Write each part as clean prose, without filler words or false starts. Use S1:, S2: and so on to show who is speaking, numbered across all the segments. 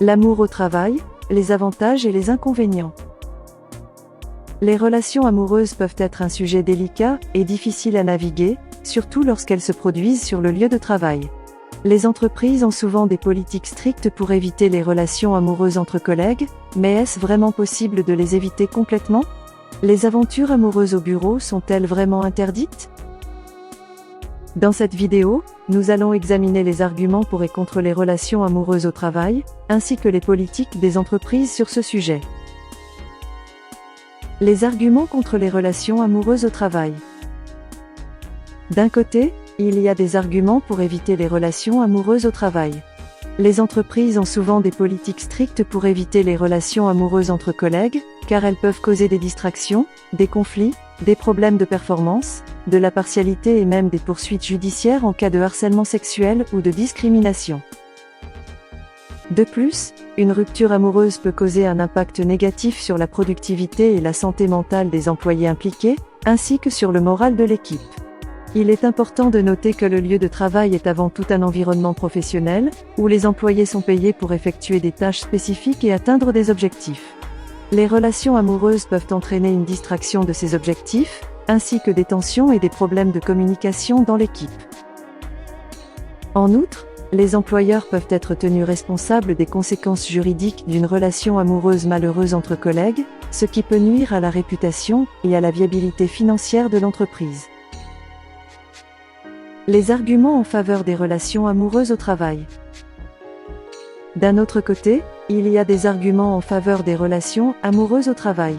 S1: L'amour au travail, les avantages et les inconvénients. Les relations amoureuses peuvent être un sujet délicat et difficile à naviguer, surtout lorsqu'elles se produisent sur le lieu de travail. Les entreprises ont souvent des politiques strictes pour éviter les relations amoureuses entre collègues, mais est-ce vraiment possible de les éviter complètement? Les aventures amoureuses au bureau sont-elles vraiment interdites? Dans cette vidéo, nous allons examiner les arguments pour et contre les relations amoureuses au travail, ainsi que les politiques des entreprises sur ce sujet. Les arguments contre les relations amoureuses au travail. D'un côté, il y a des arguments pour éviter les relations amoureuses au travail. Les entreprises ont souvent des politiques strictes pour éviter les relations amoureuses entre collègues, car elles peuvent causer des distractions, des conflits, des problèmes de performance, de la partialité et même des poursuites judiciaires en cas de harcèlement sexuel ou de discrimination. De plus, une rupture amoureuse peut causer un impact négatif sur la productivité et la santé mentale des employés impliqués, ainsi que sur le moral de l'équipe. Il est important de noter que le lieu de travail est avant tout un environnement professionnel, où les employés sont payés pour effectuer des tâches spécifiques et atteindre des objectifs. Les relations amoureuses peuvent entraîner une distraction de ces objectifs, ainsi que des tensions et des problèmes de communication dans l'équipe. En outre, les employeurs peuvent être tenus responsables des conséquences juridiques d'une relation amoureuse malheureuse entre collègues, ce qui peut nuire à la réputation et à la viabilité financière de l'entreprise. Les arguments en faveur des relations amoureuses au travail. D'un autre côté, il y a des arguments en faveur des relations amoureuses au travail.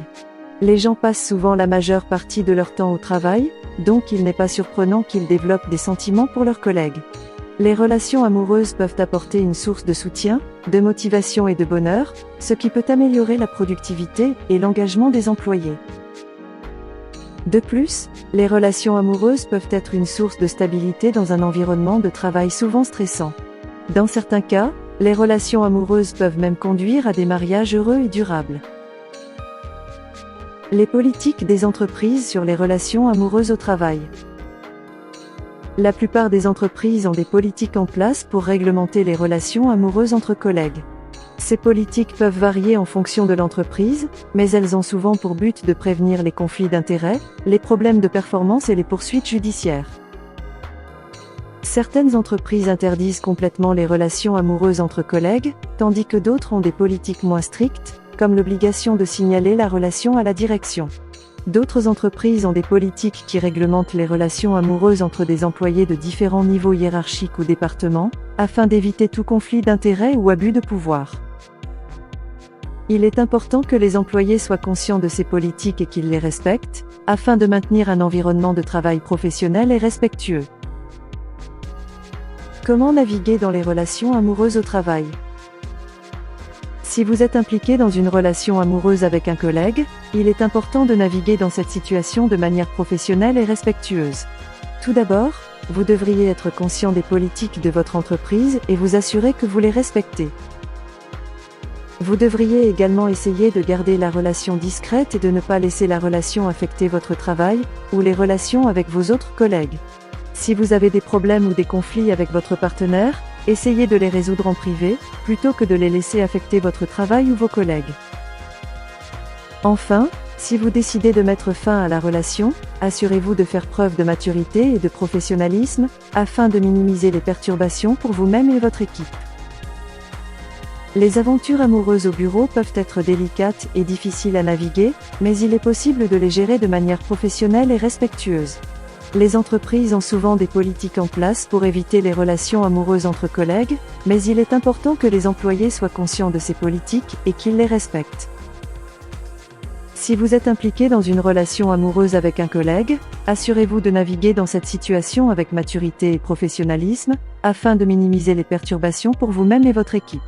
S1: Les gens passent souvent la majeure partie de leur temps au travail, donc il n'est pas surprenant qu'ils développent des sentiments pour leurs collègues. Les relations amoureuses peuvent apporter une source de soutien, de motivation et de bonheur, ce qui peut améliorer la productivité et l'engagement des employés. De plus, les relations amoureuses peuvent être une source de stabilité dans un environnement de travail souvent stressant. Dans certains cas, les relations amoureuses peuvent même conduire à des mariages heureux et durables. Les politiques des entreprises sur les relations amoureuses au travail. La plupart des entreprises ont des politiques en place pour réglementer les relations amoureuses entre collègues. Ces politiques peuvent varier en fonction de l'entreprise, mais elles ont souvent pour but de prévenir les conflits d'intérêts, les problèmes de performance et les poursuites judiciaires. Certaines entreprises interdisent complètement les relations amoureuses entre collègues, tandis que d'autres ont des politiques moins strictes, comme l'obligation de signaler la relation à la direction. D'autres entreprises ont des politiques qui réglementent les relations amoureuses entre des employés de différents niveaux hiérarchiques ou départements, afin d'éviter tout conflit d'intérêts ou abus de pouvoir. Il est important que les employés soient conscients de ces politiques et qu'ils les respectent, afin de maintenir un environnement de travail professionnel et respectueux. Comment naviguer dans les relations amoureuses au travail? Si vous êtes impliqué dans une relation amoureuse avec un collègue, il est important de naviguer dans cette situation de manière professionnelle et respectueuse. Tout d'abord, vous devriez être conscient des politiques de votre entreprise et vous assurer que vous les respectez. Vous devriez également essayer de garder la relation discrète et de ne pas laisser la relation affecter votre travail, ou les relations avec vos autres collègues. Si vous avez des problèmes ou des conflits avec votre partenaire, essayez de les résoudre en privé, plutôt que de les laisser affecter votre travail ou vos collègues. Enfin, si vous décidez de mettre fin à la relation, assurez-vous de faire preuve de maturité et de professionnalisme, afin de minimiser les perturbations pour vous-même et votre équipe. Les aventures amoureuses au bureau peuvent être délicates et difficiles à naviguer, mais il est possible de les gérer de manière professionnelle et respectueuse. Les entreprises ont souvent des politiques en place pour éviter les relations amoureuses entre collègues, mais il est important que les employés soient conscients de ces politiques et qu'ils les respectent. Si vous êtes impliqué dans une relation amoureuse avec un collègue, assurez-vous de naviguer dans cette situation avec maturité et professionnalisme, afin de minimiser les perturbations pour vous-même et votre équipe.